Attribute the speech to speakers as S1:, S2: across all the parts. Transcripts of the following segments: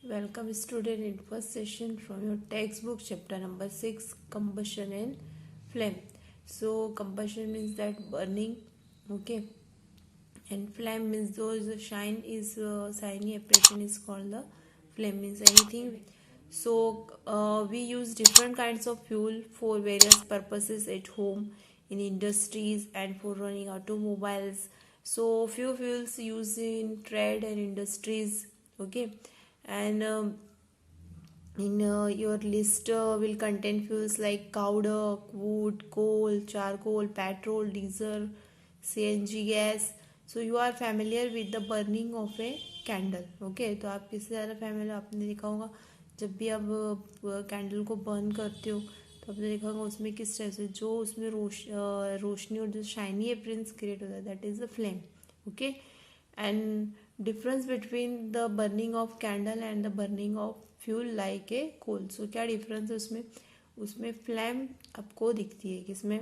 S1: Welcome student in first session from your textbook chapter number 6 combustion and flame. So combustion means that burning, okay, and flame means those shine is shiny apparition is called the flame means anything. So we use different kinds of fuel for various purposes at home, in industries, and for running automobiles. So few fuels used in trade and industries, okay, and in your list will contain fuels like cow dung, wood, coal, charcoal, petrol, diesel, CNG gas. So you are familiar with the burning of a candle. Okay, तो आप किससे ज़्यादा family आपने देखा होगा जब भी आप कैंडल को बर्न करते हो तो आपने देखा होगा उसमें किस तरह से जो उसमें रोशनी और जो शाइनी अपीयरेंस क्रिएट होता है that is the flame. Okay, and difference between the burning of candle and the burning of fuel like a coal. So क्या डिफरेंस है उसमें? उसमें फ्लेम आपको दिखती है किसमें?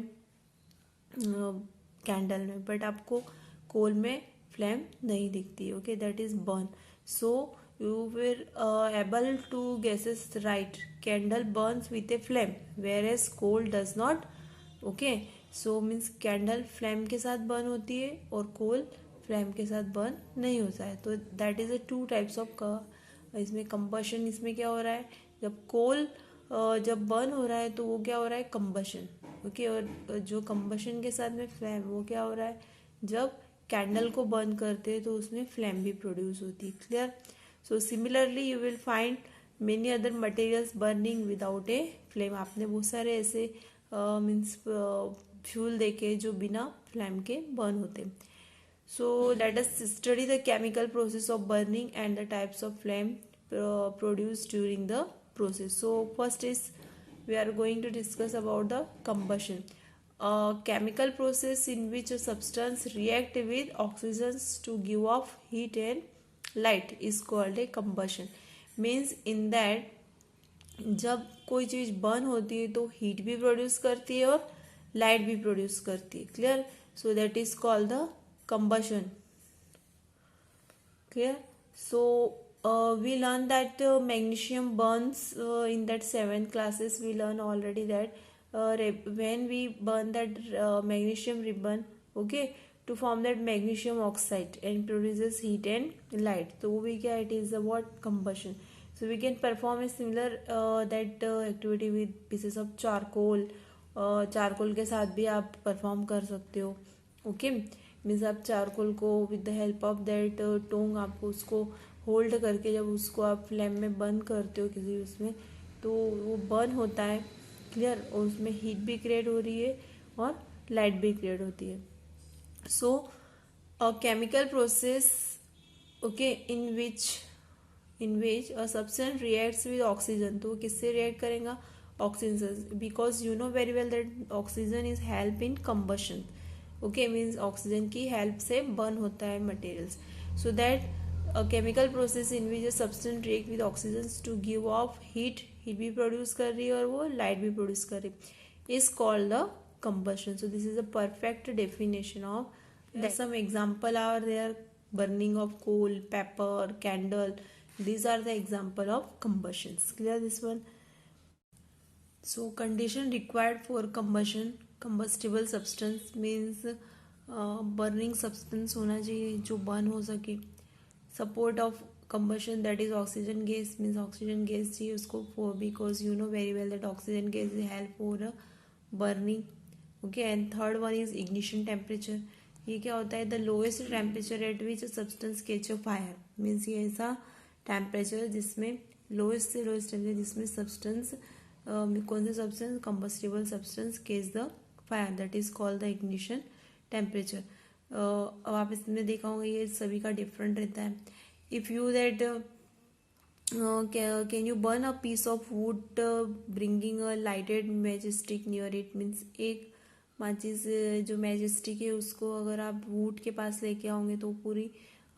S1: कैंडल में, बट आपको कोल में फ्लेम नहीं दिखती. Okay, that is burn. So you will able to guesses right. Candle burns with a flame whereas coal does not. Okay, so means candle flame के साथ बर्न होती है और कोल फ्लेम के साथ बर्न नहीं होता है. तो that is a two types of इसमें कंबशन. इसमें क्या हो रहा है जब कोल जब बर्न हो रहा है तो वो क्या हो रहा है? कंबशन. ओके, और जो कंबशन के साथ में फ्लेम वो क्या हो रहा है? जब कैंडल को बर्न करते हैं तो उसमें फ्लेम भी प्रोड्यूस होती है. Clear? So similarly you will find many other materials burning without a flame. आपने बहुत सारे ऐसे मीन्स फ्यूल देखे जो बिना फ्लेम के बर्न होते. So let us study the chemical process of burning and the types of flame produced during the process. So first is we are going to discuss about the combustion. A chemical process in which a substance react with oxygens to give off heat and light is called a combustion. Means in that जब कोई चीज़ burn होती है तो heat भी produce करती है और light भी प्रोड्यूस करती है. Clear? So that is called the combustion. Clear? So we learned that magnesium burns in that 7th classes. We learned already that when we burn that magnesium ribbon, okay, to form that magnesium oxide and produces heat and light. So we क्या it is what combustion. So we can perform a similar that activity with pieces of charcoal. Charcoal के साथ भी आप perform कर सकते हो. Okay, means आप charcoal को with the help of that tong आपको उसको होल्ड करके जब उसको आप फ्लेम में बर्न करते हो किसी उसमें तो वो बर्न होता है. क्लियर? और उसमें हीट भी क्रिएट हो रही है और लाइट भी क्रिएट होती है. So a chemical process, okay, in which a substance reacts with oxygen. तो किससे रिएक्ट करेगा? ऑक्सीजन से, because you know very well that oxygen is help in combustion. Okay, means oxygen की हेल्प से burn होता है materials. So that a chemical process in which a substance react with oxygen to give off heat भी produce कर रही है और वो लाइट भी प्रोड्यूस कर रही है, is called the combustion. So this is a perfect definition of that. Some example are there: burning of coal, pepper, candle. These are the example of combustions. Clear this one? So condition required for combustion. Combustible substance means burning substance होना चाहिए जो burn हो सके. Support of combustion, that is oxygen gas, means oxygen gas चाहिए उसको for, because you know very well that oxygen gas is help for burning. Okay, and third one is ignition temperature. ये क्या होता है? The lowest temperature at which a substance catch a fire. means ये ऐसा temperature जिसमें lowest से lowest temperature जिसमें substance कौन सा substance? Combustible substance catches the fire, that is called the ignition temperature. अब आप इसमें देखा होगा ये सभी का डिफरेंट रहता है. If you that can you burn a piece of wood bringing a lighted matchstick near it. Means एक माचिस जो मैजिस्टिक है उसको अगर आप वुड के पास लेके आओगे तो पूरी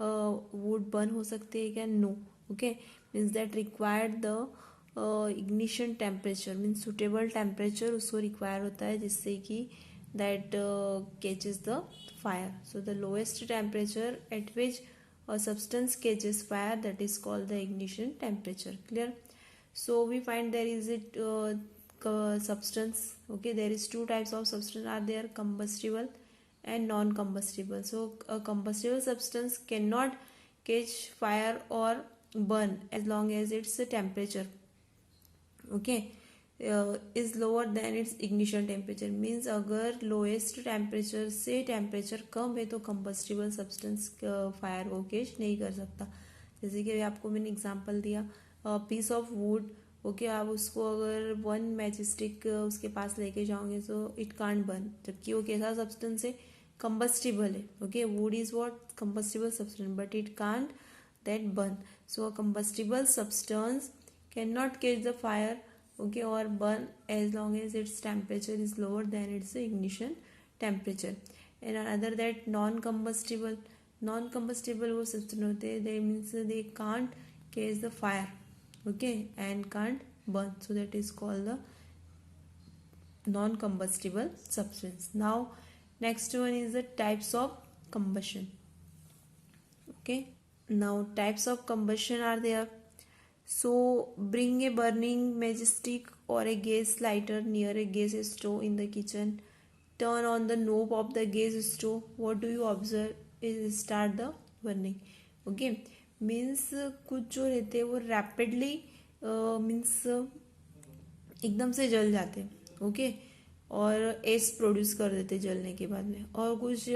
S1: वुड बर्न हो सकती है क्या? No. Okay, means that required the ignition temperature, means suitable temperature उसको रिक्वायर होता है जिससे कि that catches the fire. So the lowest temperature at which a substance catches fire, that is called the ignition temperature. Clear? So we find there is substance. Okay, there is two types of substance are there, combustible and non-combustible. So a combustible substance cannot catch fire or burn as long as its temperature, okay, is lower than its ignition temperature. Means अगर lowest temperature से temperature कम है तो combustible substance fire को catch नहीं कर सकता. जैसे कि आपको मैंने एग्जांपल दिया, पीस ऑफ वुड. ओके, आप उसको अगर वन मैच स्टिक उसके पास लेके जाओगे तो इट कांट बर्न, जबकि वो कैसा सब्सटेंस है, कंबस्टिबल है. Okay, would is what, combustible substance, but it can't that burn. So a combustible substance cannot catch the fire, okay, or burn as long as its temperature is lower than its ignition temperature. And another that non-combustible वो substance होते हैं, they means they can't catch the fire, okay, and can't burn, so that is called the non-combustible substance. Now next one is the types of combustion. Okay, now types of combustion are there. So bring a burning matchstick or a gas lighter near a gas stove in the kitchen. Turn on the knob of the gas stove. What do you observe? Is start the burning. Okay, means कुछ जो रहते हैं वो rapidly means एकदम से जल जाते हैं. ओके, और एस प्रोड्यूस कर देते जलने के बाद में. और कुछ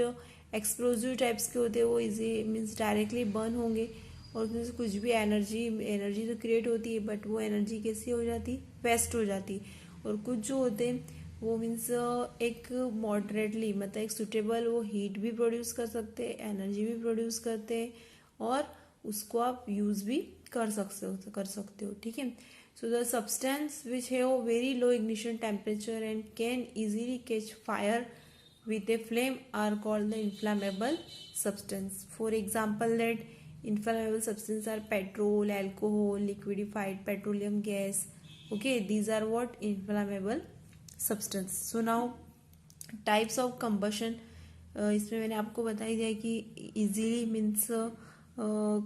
S1: एक्सप्लोजिव टाइप्स के होते हैं वो इजी मीन्स डायरेक्टली बर्न होंगे और उसमें से कुछ भी एनर्जी तो क्रिएट होती है, बट वो एनर्जी कैसी हो जाती, वेस्ट हो जाती. और कुछ जो होते हैं वो मीन्स एक मॉडरेटली मतलब एक सुटेबल, वो हीट भी प्रोड्यूस कर सकते हैं, एनर्जी भी प्रोड्यूस करते हैं, और उसको आप यूज़ भी कर सकते हो. ठीक है. So the substance which have very low ignition temperature and can easily catch fire with a flame are called the inflammable substance. For example, that inflammable substances are petrol, alcohol, liquefied petroleum gas. Okay, these are what inflammable substance. So now types of combustion. इसमें मैंने आपको बता ही दिया कि easily means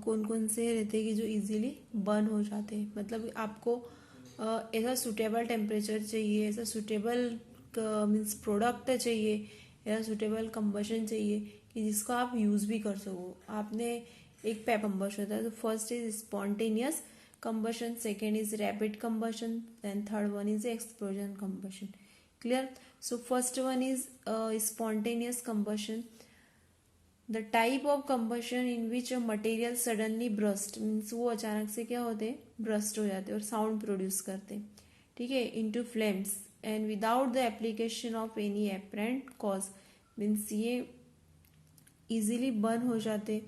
S1: कौन कौन से रहते हैं कि जो इजीली बर्न हो जाते हैं. मतलब आपको ऐसा सुटेबल टेम्परेचर चाहिए, ऐसा सुटेबल मीन्स प्रोडक्ट चाहिए, या सुटेबल कंबशन चाहिए कि जिसको आप यूज़ भी कर सको. आपने एक पैप कंबशन होता है, तो first is spontaneous combustion, second is rapid combustion, then third one is explosion combustion. Clear? So first one is spontaneous combustion, the type of combustion in which a material suddenly burst, means वो अचानक से क्या होते हैं, burst हो जाते हैं और साउंड प्रोड्यूस करते हैं. ठीक है, into flames and without the application of any apparent cause, means ये इजीली बर्न हो जाते.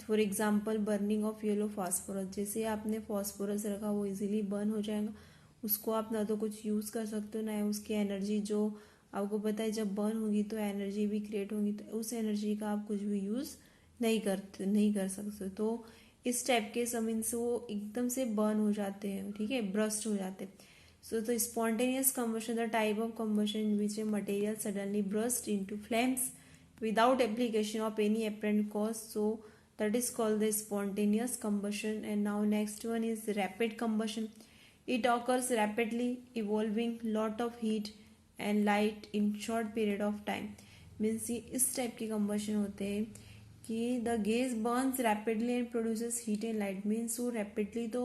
S1: For example burning of yellow phosphorus, जैसे आपने फास्फोरस रखा वो इजीली बर्न हो जाएगा. उसको आप ना तो कुछ यूज़ कर सकते हो, ना उसकी एनर्जी, जो आपको पता है जब बर्न होगी तो एनर्जी भी क्रिएट होगी, तो उस एनर्जी का आप कुछ भी यूज़ नहीं कर सकते. तो इस टाइप के मीन्स वो एकदम से बर्न हो जाते हैं. ठीक है, ब्रस्ट हो जाते हैं. So the spontaneous combustion, the type of combustion in which a material suddenly bursts into flames without application of any apparent cause. So that is called the spontaneous combustion. And now next one is rapid combustion. It occurs rapidly, evolving lot of heat and light in short period of time. Means इस type के combustion होते हैं कि the gas burns rapidly and produces heat and light. Means वो rapidly तो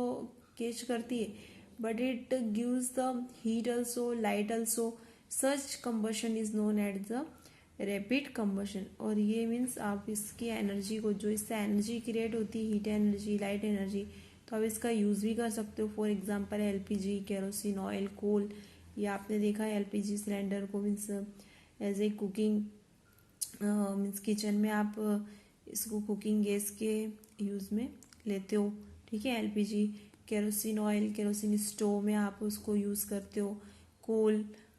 S1: catch करती है, but it gives the heat also, light also. Such combustion is known as the rapid combustion. और ये मीन्स आप इसकी एनर्जी को, जो इससे एनर्जी क्रिएट होती है, हीट एनर्जी, लाइट एनर्जी, तो आप इसका यूज़ भी कर सकते हो. For example LPG, kerosene oil, coal, या आपने देखा है एलपीजी सिलेंडर को means as a cooking means kitchen में आप इसको कुकिंग गैस के यूज़ में लेते हो. ठीक है, LPG, kerosene oil, kerosene stove में आप उसको यूज़ करते हो.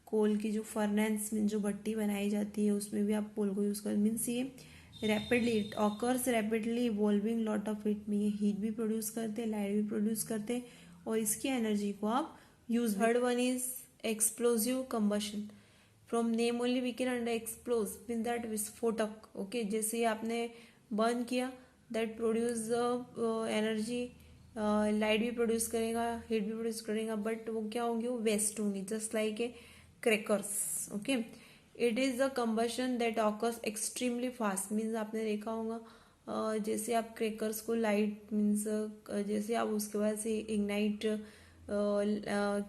S1: कोल की जो फर्नेस में जो भट्टी बनाई जाती है उसमें भी आप कोल को यूज़ कर, मीन्स ये rapidly it occurs rapidly evolving lot of heat, में ये हीट भी प्रोड्यूस करते हैं, लाइट भी प्रोड्यूस करते हैं, और इसकी एनर्जी को आप use. Third one is explosive combustion. From name only we can under explode mean that विस्फोटक. ओके, जैसे आपने बर्न किया, दैट प्रोड्यूस एनर्जी, लाइट भी प्रोड्यूस करेगा, हीट भी प्रोड्यूस करेगा, बट वो क्या होंगे, वो वेस्ट होंगी, just like a crackers. Okay, it is a combustion that occurs extremely fast. Means आपने देखा होगा जैसे आप क्रैकर्स को लाइट मीन्स जैसे आप उसके बाद से इग्नाइट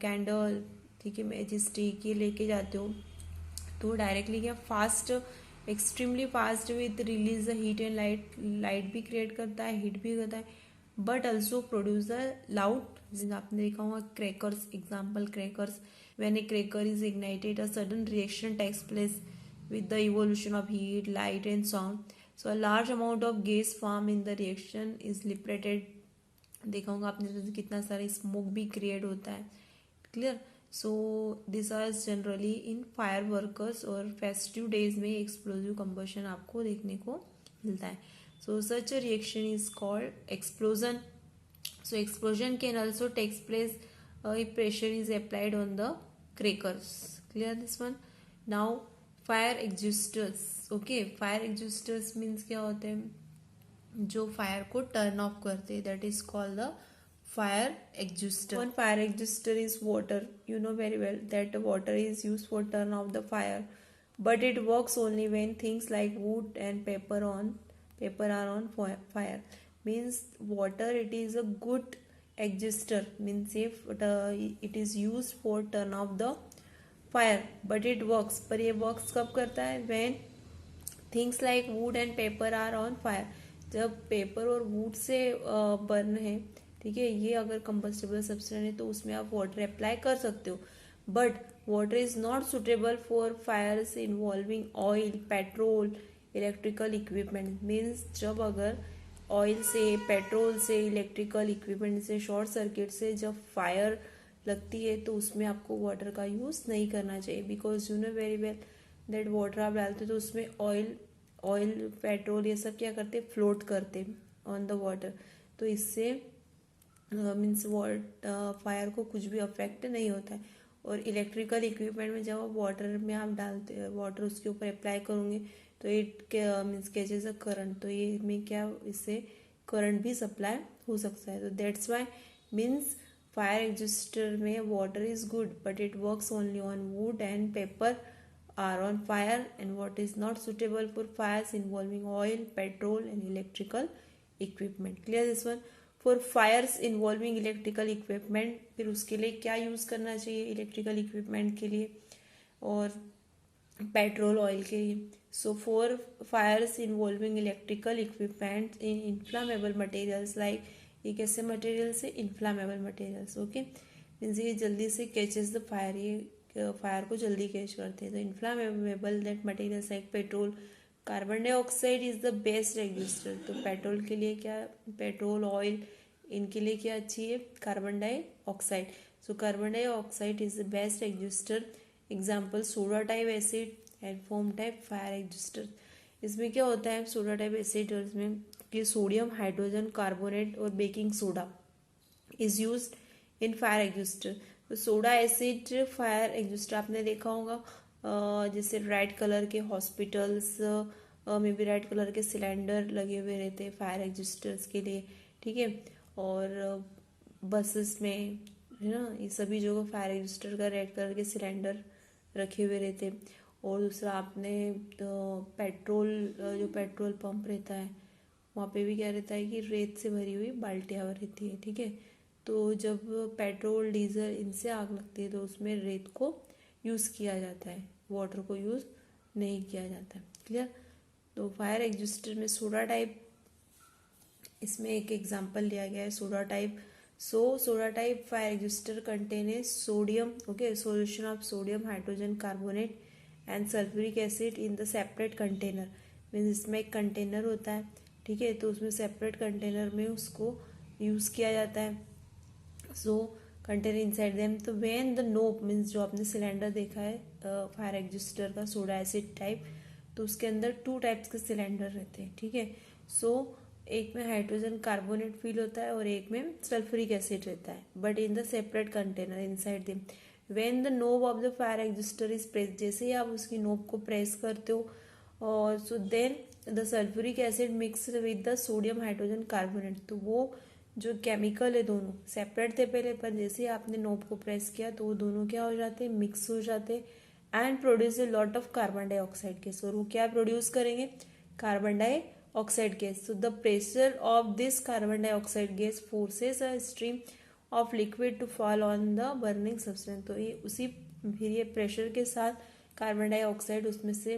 S1: कैंडल, ठीक है, मैचिस स्टिक ये लेके जाते हो, तो डायरेक्टली क्या fast, extremely fast with release the heat and light. Light भी क्रिएट करता है, हीट भी करता है, but also produce the loud. आपने देखा होगा crackers, example crackers. when a cracker is ignited, a sudden reaction takes place with the evolution of heat, light and sound. So a large amount of gas form in the reaction is liberated. देखा होगा आपने कितना सारा smoke भी create होता है. Clear. So this are generally in fire workers और festive days में एक्सप्लोजिव कंबशन आपको देखने को मिलता है. So such a reaction is called explosion. So explosion can also takes place if pressure is applied on the crackers. Clear this one? Now fire exhausters. Okay, fire exhausters means क्या होते हैं, जो fire को turn off करते हैं, that is called the fire exhauster. One fire exhauster is water. You know very well that water is used for turn off the fire, but it works only when things like wood and paper are on fire. Means water, it is a good exhauster. Means if it is used for turn off the fire, but it works, पर ये works कब करता है, when things like wood and paper are on fire. जब paper और would say burn है, ठीक है, ये अगर कंबस्टेबल सब्सटेंस है तो उसमें आप वाटर अप्लाई कर सकते हो, but water is not suitable for fires involving oil, petrol, electrical equipment. Means जब अगर ऑयल से, पेट्रोल से, इलेक्ट्रिकल इक्विपमेंट से, शॉर्ट सर्किट से जब फायर लगती है तो उसमें आपको वाटर का यूज नहीं करना चाहिए, because you know very well that water आप डालते तो उसमें ऑयल पेट्रोल ये सब क्या करते, फ्लोट करते ऑन द वाटर. तो इससे मीन्स फायर को कुछ भी अफेक्ट नहीं होता है. और इलेक्ट्रिकल इक्विपमेंट में जब आप वाटर में आप डालते वाटर उसके ऊपर अप्लाई करोगे तो it means catches a current, तो ये में क्या, इससे करंट भी सप्लाई हो सकता है. तो that's why means fire extinguisher में water is good, but it works only on wood and paper or on fire, and what is not suitable for fires involving oil, petrol and electrical equipment. Clear this one? For fires involving electrical equipment, फिर उसके लिए क्या use करना चाहिए electrical equipment के लिए और petrol oil के लिए. So for fires involving electrical equipment in inflammable materials, like ये कैसे मटेरियल्स है, इन्फ्लामेबल मटेरियल्स. ओके, मीन्स ये जल्दी से कैचेस द फायर, ये फायर को जल्दी कैच करते हैं. तो inflammable that materials like petrol, carbon dioxide is the best extinguisher. तो पेट्रोल के लिए क्या, पेट्रोल, ऑयल, इनके लिए क्या अच्छी है, carbon dioxide. So carbon dioxide is the best extinguisher. Example soda type acid and foam type fire extinguisher. इसमें क्या होता है सोडा टाइप एसिड में कि सोडियम हाइड्रोजन कार्बोनेट और baking soda is used in fire extinguisher. तो soda acid fire एग्जिस्टर आपने देखा होगा जैसे रेड कलर के हॉस्पिटल्स में भी रेड कलर के सिलेंडर लगे हुए रहते हैं फायर एग्जिस्टर्स के लिए, ठीक है, और बसेस में है ना, ये सभी जगह फायर एग्जिस्टर का रेड कलर के सिलेंडर रखे हुए रहते हैं. और दूसरा आपने पेट्रोल, जो पेट्रोल पंप रहता है वहाँ पे भी क्या रहता है कि रेत से भरी हुई बाल्टियाँ रहती है, ठीक है. तो जब पेट्रोल, डीजल इनसे आग लगती है तो उसमें रेत को यूज़ किया जाता है, वाटर को यूज़ नहीं किया जाता है. क्लियर. तो फायर एग्जिस्टर में सोडा टाइप, इसमें एक एग्जांपल लिया गया है soda type. So soda type fire extinguisher contain sodium, okay, solution of sodium hydrogen carbonate and sulphuric acid in the separate container. Means इसमें एक कंटेनर होता है, ठीक है, तो उसमें सेपरेट कंटेनर में उसको यूज़ किया जाता है. सो कंटेनर इनसाइड देम. तो व्हेन द नोब मीन्स जो आपने सिलेंडर देखा है फायर एग्जिस्टर का सोडा एसिड टाइप, तो उसके अंदर 2 टाइप्स के सिलेंडर रहते हैं, ठीक है. सो एक में हाइड्रोजन कार्बोनेट फील होता है और एक में सल्फ्यूरिक एसिड रहता है, but in the separate container inside them. When the knob of the fire extinguisher is press, जैसे ही आप उसकी नोब को प्रेस करते हो और so then the sulphuric acid mix with the sodium hydrogen carbonate, तो वो जो केमिकल है दोनों सेपरेट थे पहले, पर जैसे ही आपने नोब को प्रेस किया तो वो दोनों क्या हो जाते हैं, मिक्स हो जाते and produce a lot of carbon dioxide gas, और वो क्या प्रोड्यूस करेंगे, कार्बन डाइऑक्साइड गैस। तो the pressure of this carbon dioxide gas forces a stream of liquid to fall on the burning substance, तो ये उसी फिर ये प्रेशर के साथ कार्बन डाइऑक्साइड उसमें से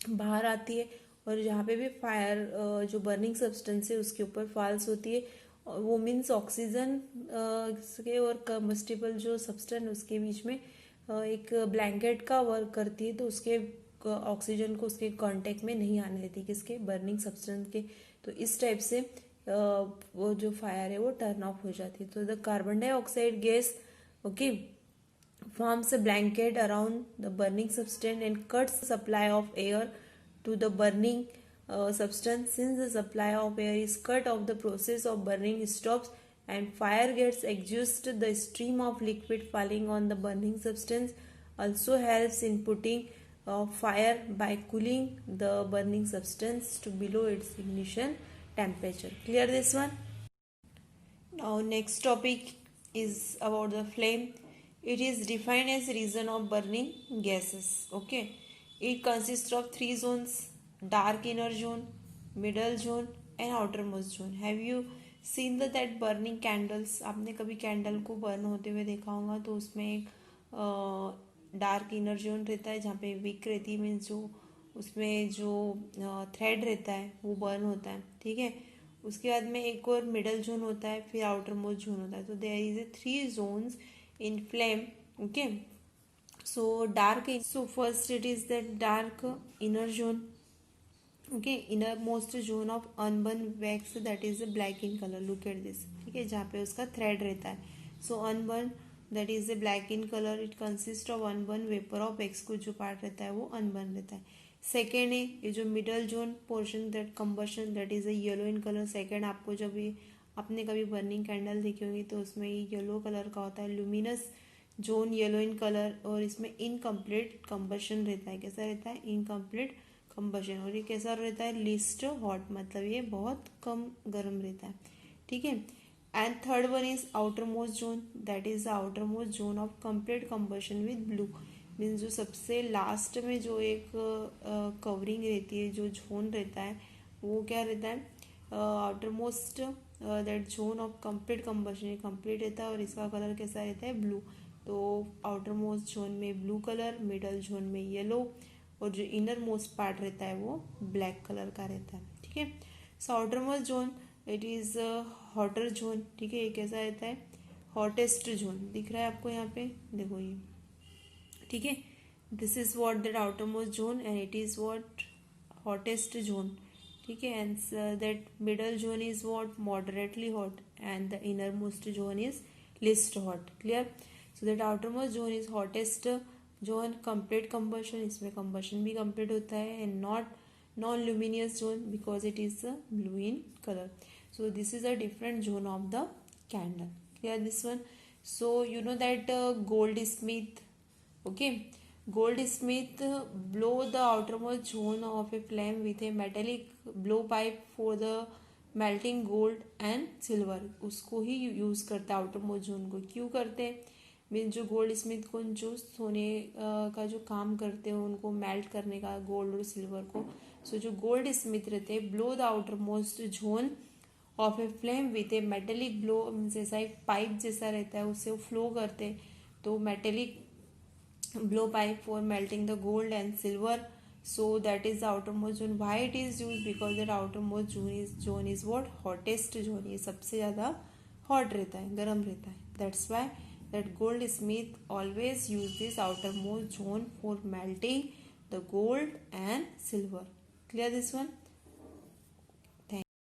S1: बाहर आती है, और जहाँ पे भी फायर जो बर्निंग सब्सटेंस है उसके ऊपर फॉल्स होती है, और वो मीन्स ऑक्सीजन के और कंबस्टिबल जो सब्सटेंस उसके बीच में एक ब्लैंकेट का वर्क करती है, तो उसके ऑक्सीजन को उसके कांटेक्ट में नहीं आने देती किसके, बर्निंग सब्सटेंस के। तो इस टाइप से वो जो फायर है वो टर्न ऑफ हो जाती है। तो the carbon dioxide gas okay forms a blanket around the burning substance and cuts the supply of air to the burning substance. Since the supply of air is cut off, the process of burning stops and fire gets exhausted. The stream of liquid falling on the burning substance also helps in putting fire by cooling the burning substance to below its ignition temperature. Clear this one? Now next topic is about the flame. It is defined as reason of burning gases. Okay. It consists of three zones: dark inner zone, middle zone and outermost zone. Have you seen that burning candles? आपने कभी candle को burn होते हुए देखा होगा, तो उसमें एक डार्क इनर जोन रहता है जहाँ पे विक रहती है, मीन्स जो उसमें जो थ्रेड रहता है वो बर्न होता है, ठीक है। उसके बाद में एक और मिडल जोन होता है, फिर आउटर मोस्ट जोन होता है। तो there is a three zones in flame, okay. So dark, so first it is the dark inner zone, okay, inner most zone of unburnt wax, that is black in colour, look at this, ठीक है, जहाँ पे उसका thread रहता है। So unburnt that is a black in colour, it consist of unburnt vapour of wax, कुछ जो part रहता है वो अनबर्न रहता है। सेकेंड है ये जो middle zone portion, that combustion, that is A yellow in colour. Second, आपको जब ये आपने कभी बर्निंग कैंडल देखी होगी तो उसमें ये येलो कलर का होता है, luminous zone yellow in colour, और इसमें इनकम्प्लीट कंबशन रहता है। कैसा रहता है, इनकम्प्लीट कंबशन। और ये कैसा रहता है, लिस्ट हॉट, मतलब ये बहुत कम गर्म रहता है, ठीक है। And third one is outer most zone, that is the outer most zone of complete combustion with blue, means जो सबसे लास्ट में जो एक कवरिंग रहती है, जो जोन रहता है वो क्या रहता है, outer most that zone of complete combustion, ये कंप्लीट रहता है और इसका कलर कैसा रहता है, ब्लू। तो आउटर मोस्ट जोन में ब्लू कलर, मिडल जोन में येलो, और जो इनर मोस्ट पार्ट रहता है वो ब्लैक कलर का रहता है, ठीक है। So outer most zone it is hotter zone, ठीक है। ये कैसा रहता है, हॉटेस्ट जोन, दिख रहा है आपको यहाँ पे, देखो ये, ठीक है। This is what that outer most zone and it is what hottest zone, ठीक है। And that middle zone is what moderately hot and the inner most zone is list hot, clear. So that outer most zone is hottest zone, complete combustion, इसमें combustion भी complete होता है, and non luminous zone because it is blue in colour. So this is a different zone of the candle, clear this one. So you know that Goldsmith, okay, goldsmith blow the outermost zone of a flame with a metallic blowpipe for the melting gold and silver, उसको ही use करता है outermost zone को। क्यों करते हैं, mean जो gold Smith को जो सोने का जो काम करते हैं उनको मेल्ट करने का, गोल्ड और सिल्वर को। सो जो गोल्ड स्मिथ रहते हैं, blow the outer most zone of a flame with A metallic blow, means ऐसा एक पाइप जैसा रहता है उससे वो फ्लो करते हैं, तो metallic blow pipe for melting the gold and silver. So that is the outermost zone. Why it is used, because that outermost zone is what, hottest zone, ये सबसे ज़्यादा hot रहता है, गर्म रहता है। That's why that goldsmith always use this outermost zone for melting the gold and silver. Clear this one?